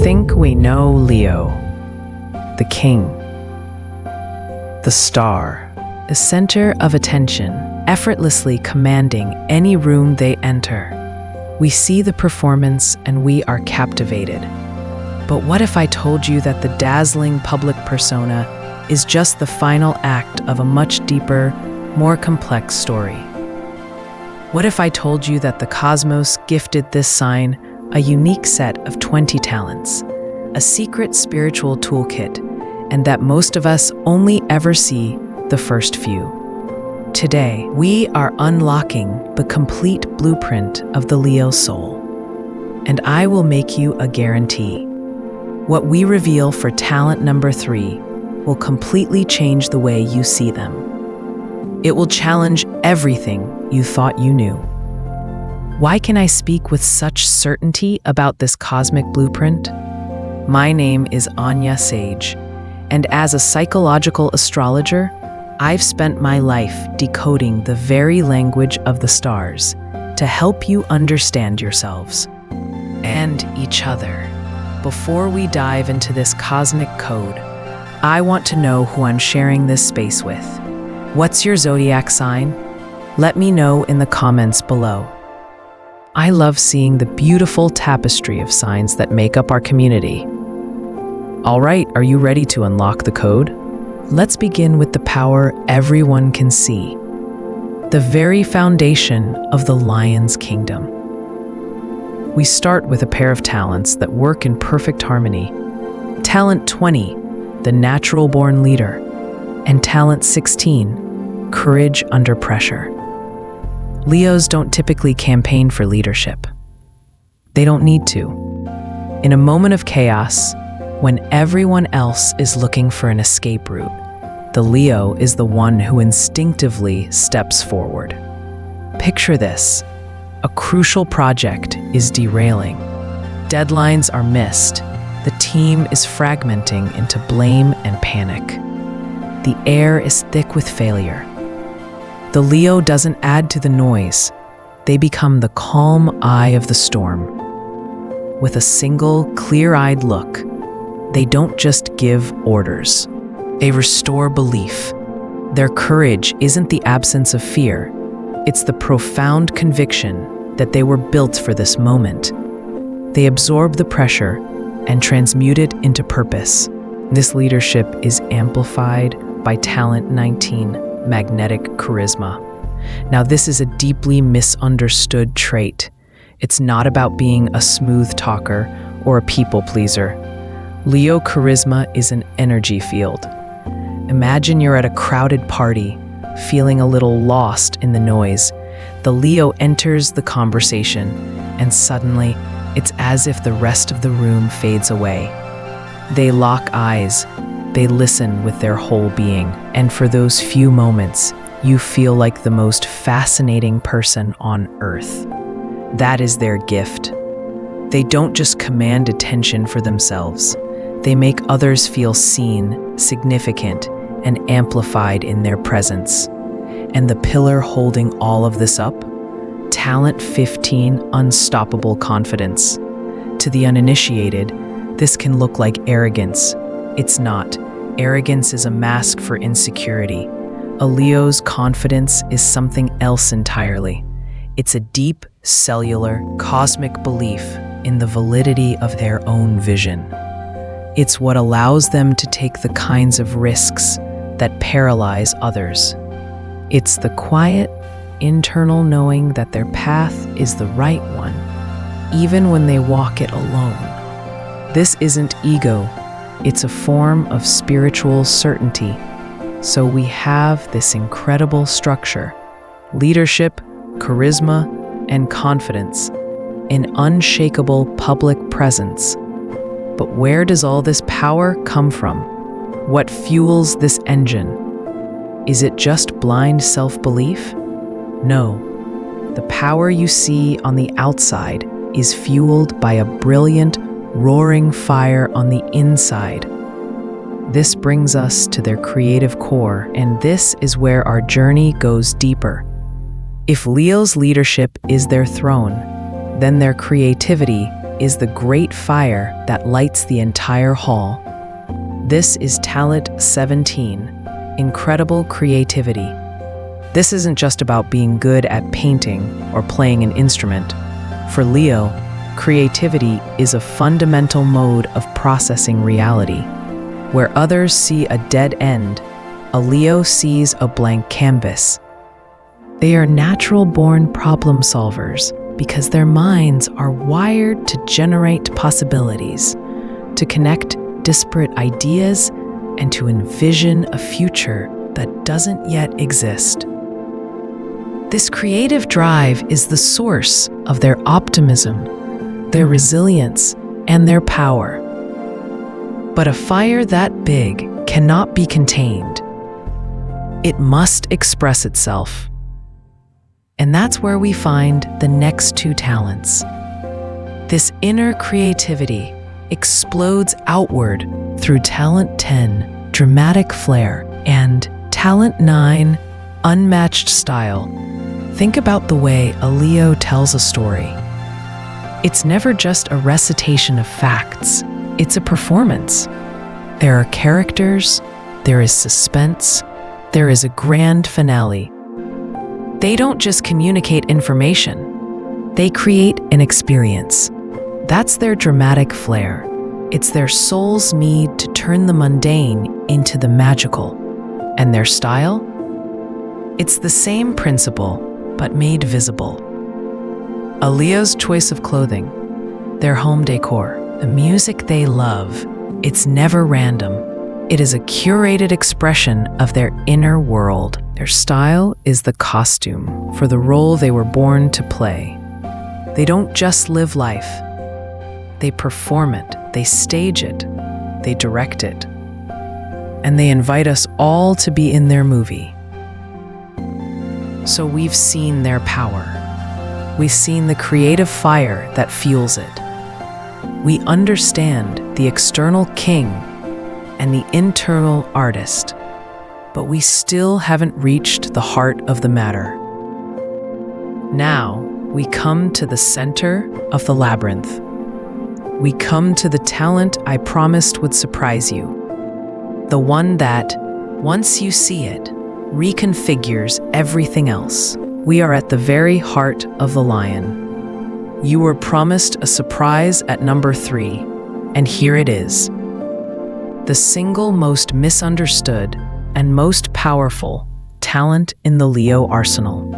think we know Leo, the king, the star, the center of attention, effortlessly commanding any room they enter. We see the performance and we are captivated. But what if I told you that the dazzling public persona is just the final act of a much deeper, more complex story? What if I told you that the cosmos gifted this sign a unique set of 20 talents, a secret spiritual toolkit, and that most of us only ever see the first few? Today, we are unlocking the complete blueprint of the Leo soul. And I will make you a guarantee. What we reveal for talent number 3 will completely change the way you see them. It will challenge everything you thought you knew. Why can I speak with such certainty about this cosmic blueprint? My name is Anya Sage, and as a psychological astrologer, I've spent my life decoding the very language of the stars to help you understand yourselves and each other. Before we dive into this cosmic code, I want to know who I'm sharing this space with. What's your zodiac sign? Let me know in the comments below. I love seeing the beautiful tapestry of signs that make up our community. All right, are you ready to unlock the code? Let's begin with the power everyone can see, the very foundation of the Lion's Kingdom. We start with a pair of talents that work in perfect harmony. Talent 20, the natural-born leader, and talent 16, courage under pressure. Leos don't typically campaign for leadership. They don't need to. In a moment of chaos, when everyone else is looking for an escape route, the Leo is the one who instinctively steps forward. Picture this. A crucial project is derailing. Deadlines are missed. The team is fragmenting into blame and panic. The air is thick with failure. The Leo doesn't add to the noise. They become the calm eye of the storm. With a single, clear-eyed look, they don't just give orders. They restore belief. Their courage isn't the absence of fear. It's the profound conviction that they were built for this moment. They absorb the pressure and transmute it into purpose. This leadership is amplified by talent 19, magnetic charisma. Now, this is a deeply misunderstood trait. It's not about being a smooth talker or a people pleaser. Leo charisma is an energy field. Imagine you're at a crowded party, feeling a little lost in the noise. The Leo enters the conversation, and suddenly, it's as if the rest of the room fades away. They lock eyes. They listen with their whole being, and for those few moments, you feel like the most fascinating person on earth. That is their gift. They don't just command attention for themselves. They make others feel seen, significant, and amplified in their presence. And the pillar holding all of this up? Talent 15, unstoppable confidence. To the uninitiated, this can look like arrogance. It's not. Arrogance is a mask for insecurity. A Leo's confidence is something else entirely. It's a deep, cellular, cosmic belief in the validity of their own vision. It's what allows them to take the kinds of risks that paralyze others. It's the quiet, internal knowing that their path is the right one, even when they walk it alone. This isn't ego. It's a form of spiritual certainty. So we have this incredible structure: leadership, charisma, and confidence, an unshakable public presence. But where does all this power come from? What fuels this engine? Is it just blind self-belief? No. The power you see on the outside is fueled by a brilliant, roaring fire on the inside. This brings us to their creative core, and this is where our journey goes deeper. If Leo's leadership is their throne, then their creativity is the great fire that lights the entire hall. This is talent 17, incredible creativity. This isn't just about being good at painting or playing an instrument. For Leo, creativity is a fundamental mode of processing reality. Where others see a dead end, a Leo sees a blank canvas. They are natural-born problem solvers because their minds are wired to generate possibilities, to connect disparate ideas, and to envision a future that doesn't yet exist. This creative drive is the source of their optimism, their resilience, and their power. But a fire that big cannot be contained. It must express itself. And that's where we find the next two talents. This inner creativity explodes outward through talent 10, dramatic flair, and talent 9, unmatched style. Think about the way a Leo tells a story. It's never just a recitation of facts. It's a performance. There are characters, there is suspense, there is a grand finale. They don't just communicate information, they create an experience. That's their dramatic flair. It's their soul's need to turn the mundane into the magical. And their style? It's the same principle, but made visible. A Leo's choice of clothing, their home decor, the music they love, it's never random. It is a curated expression of their inner world. Their style is the costume for the role they were born to play. They don't just live life. They perform it, they stage it, they direct it. And they invite us all to be in their movie. So we've seen their power. We've seen the creative fire that fuels it. We understand the external king and the internal artist, but we still haven't reached the heart of the matter. Now, we come to the center of the labyrinth. We come to the talent I promised would surprise you. The one that, once you see it, reconfigures everything else. We are at the very heart of the lion. You were promised a surprise at number 3, and here it is. The single most misunderstood and most powerful talent in the Leo arsenal.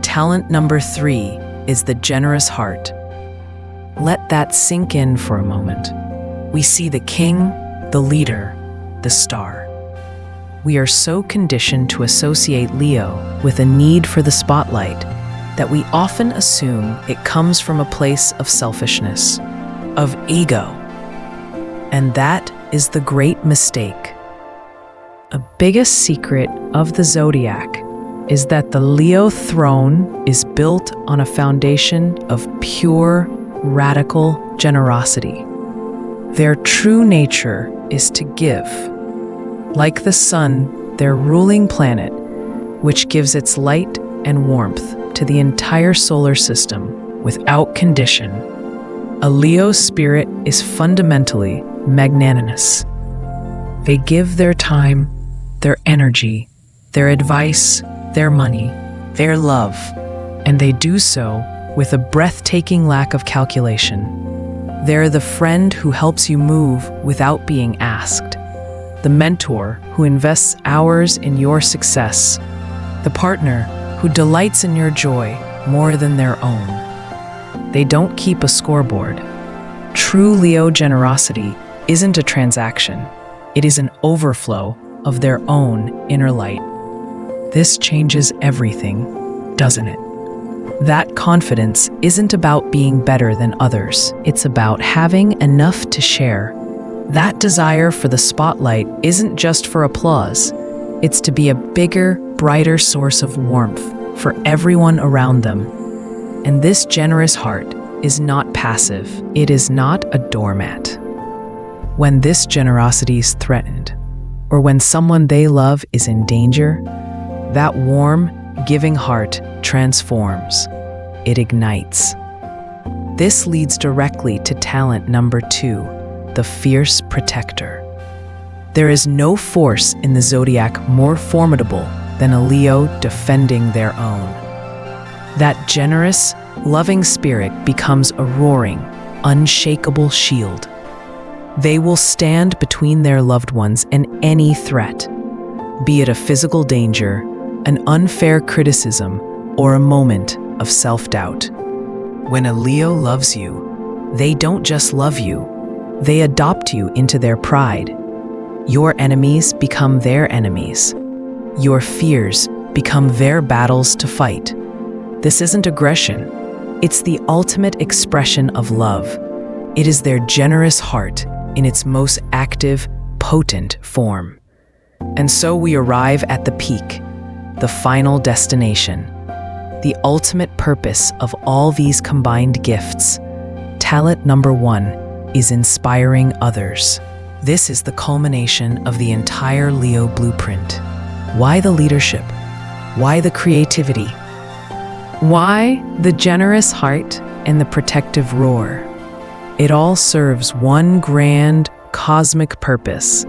Talent number 3 is the generous heart. Let that sink in for a moment. We see the king, the leader, the star. We are so conditioned to associate Leo with a need for the spotlight that we often assume it comes from a place of selfishness, of ego. And that is the great mistake. A biggest secret of the Zodiac is that the Leo throne is built on a foundation of pure, radical generosity. Their true nature is to give. Like the sun, their ruling planet, which gives its light and warmth to the entire solar system without condition. A Leo spirit is fundamentally magnanimous. They give their time, their energy, their advice, their money, their love, and they do so with a breathtaking lack of calculation. They're the friend who helps you move without being asked, the mentor who invests hours in your success, the partner who delights in your joy more than their own. They don't keep a scoreboard. True Leo generosity isn't a transaction. It is an overflow of their own inner light. This changes everything, doesn't it? That confidence isn't about being better than others. It's about having enough to share. That desire for the spotlight isn't just for applause. It's to be a bigger, brighter source of warmth for everyone around them. And this generous heart is not passive. It is not a doormat. When this generosity is threatened, or when someone they love is in danger, that warm, giving heart transforms. It ignites. This leads directly to talent number 2, the fierce protector. There is no force in the zodiac more formidable than a Leo defending their own. That generous, loving spirit becomes a roaring, unshakable shield. They will stand between their loved ones and any threat, be it a physical danger, an unfair criticism, or a moment of self-doubt. When a Leo loves you, they don't just love you, they adopt you into their pride. Your enemies become their enemies. Your fears become their battles to fight. This isn't aggression. It's the ultimate expression of love. It is their generous heart in its most active, potent form. And so we arrive at the peak, the final destination, the ultimate purpose of all these combined gifts. Talent number 1 is inspiring others. This is the culmination of the entire Leo blueprint. Why the leadership? Why the creativity? Why the generous heart and the protective roar? It all serves one grand cosmic purpose: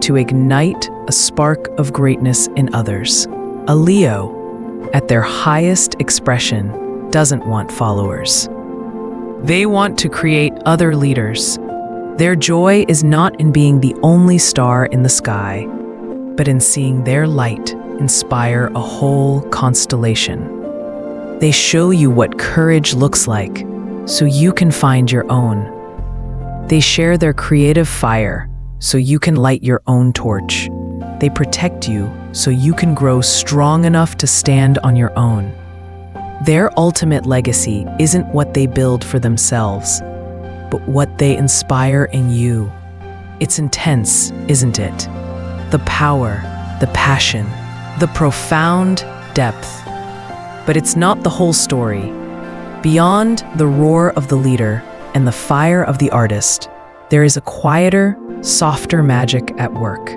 to ignite a spark of greatness in others. A Leo, at their highest expression, doesn't want followers. They want to create other leaders. Their joy is not in being the only star in the sky, but in seeing their light inspire a whole constellation. They show you what courage looks like, so you can find your own. They share their creative fire, so you can light your own torch. They protect you, so you can grow strong enough to stand on your own. Their ultimate legacy isn't what they build for themselves, but what they inspire in you. It's intense, isn't it? The power, the passion, the profound depth. But it's not the whole story. Beyond the roar of the leader and the fire of the artist, there is a quieter, softer magic at work.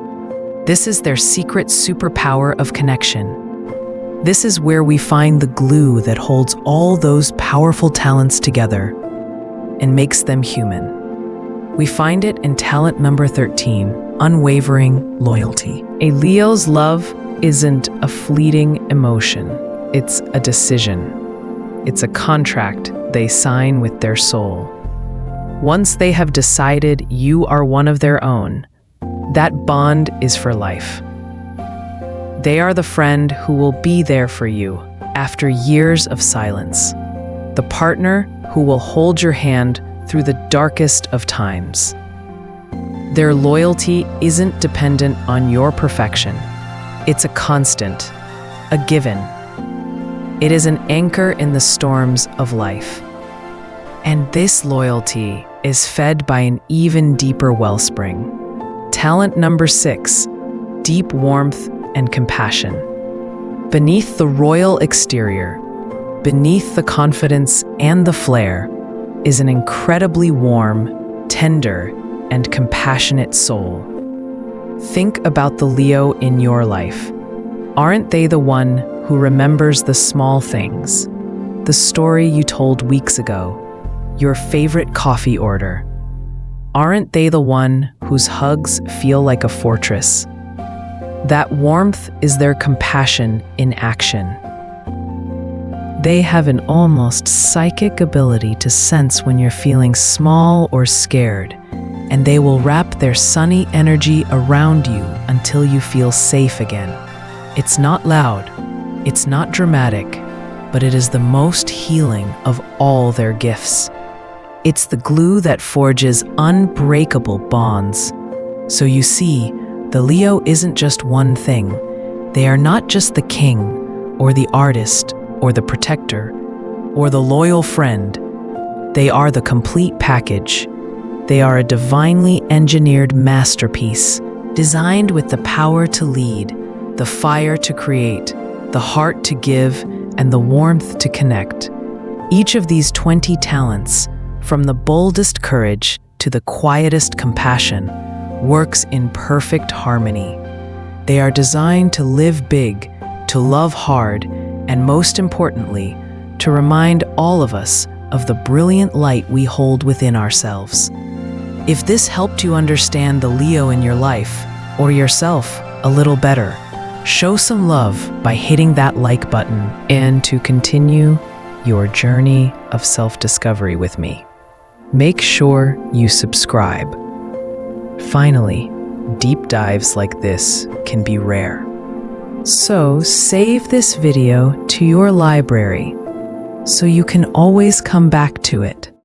This is their secret superpower of connection. This is where we find the glue that holds all those powerful talents together and makes them human. We find it in talent number 13, unwavering loyalty. A Leo's love isn't a fleeting emotion. It's a decision. It's a contract they sign with their soul. Once they have decided you are one of their own, that bond is for life. They are the friend who will be there for you after years of silence, the partner who will hold your hand through the darkest of times. Their loyalty isn't dependent on your perfection. It's a constant, a given. It is an anchor in the storms of life. And this loyalty is fed by an even deeper wellspring. Talent number 6, deep warmth and compassion. Beneath the royal exterior, beneath the confidence and the flair, is an incredibly warm, tender, and compassionate soul. Think about the Leo in your life. Aren't they the one who remembers the small things? The story you told weeks ago, your favorite coffee order. Aren't they the one whose hugs feel like a fortress? That warmth is their compassion in action. They have an almost psychic ability to sense when you're feeling small or scared, and they will wrap their sunny energy around you until you feel safe again. It's not loud, it's not dramatic, but it is the most healing of all their gifts. It's the glue that forges unbreakable bonds. So you see, the Leo isn't just one thing. They are not just the king, or the artist, or the protector, or the loyal friend. They are the complete package. They are a divinely engineered masterpiece, designed with the power to lead, the fire to create, the heart to give, and the warmth to connect. Each of these 20 talents, from the boldest courage to the quietest compassion, works in perfect harmony. They are designed to live big, to love hard, and most importantly, to remind all of us of the brilliant light we hold within ourselves. If this helped you understand the Leo in your life, or yourself, a little better, show some love by hitting that like button and to continue your journey of self-discovery with me. Make sure you subscribe. Finally, deep dives like this can be rare. So save this video to your library so you can always come back to it.